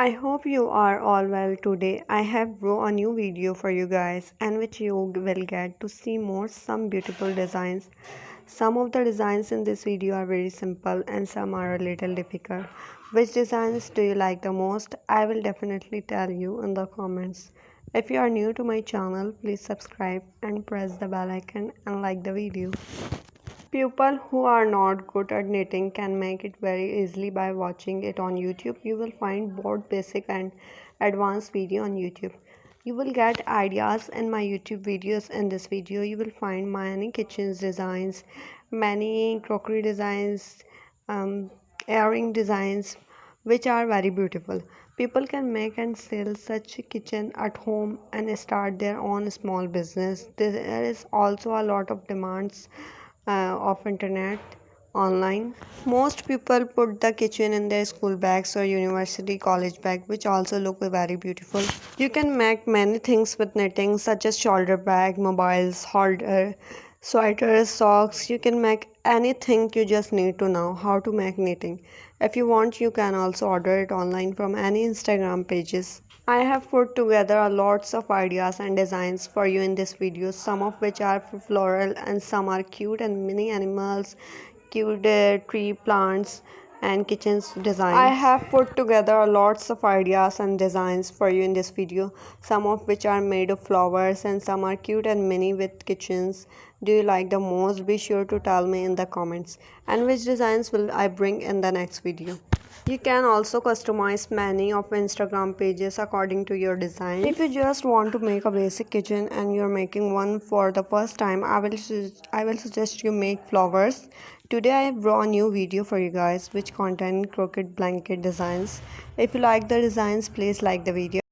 I hope you are all well today. I have brought a new video for you guys and which you will get to see more some beautiful designs. Some of the designs in this video are very simple and some are a little difficult. Which designs do you like the most? I will definitely tell you in the comments. If you are new to my channel, please subscribe and press the bell icon and like the video. People who are not good at knitting can make it very easily by watching it on YouTube. You will find both basic and advanced video on YouTube. You will get ideas in my YouTube videos. In this video, you will find many kitchen designs, many crockery designs, earring designs, which are very beautiful. People can make and sell such a kitchen at home and start their own small business. There is also a lot of demands of internet online. Most people put the kitchen in their school bags or university college bag, which also look very beautiful. You can make many things with knitting, such as shoulder bag, mobiles, holder, sweaters, socks. You can make anything. You just need to know how to make knitting. If you want, you can also order it online from any Instagram pages. I have put together a lots of ideas and designs for you in this video, some of which are floral and some are cute and mini animals, cute tree plants and kitchen designs. I have put together lots of ideas and designs for you in this video, some of which are made of flowers and some are cute and mini with kitchens. Do you like the most? Be sure to tell me in the comments. And which designs will I bring in the next video? You can also customize many of Instagram pages according to your design. If you just want to make a basic kitchen and you're making one for the first time, I will suggest you make flowers. Today I brought a new video for you guys which contain croquet blanket designs. If you like the designs, please like the video.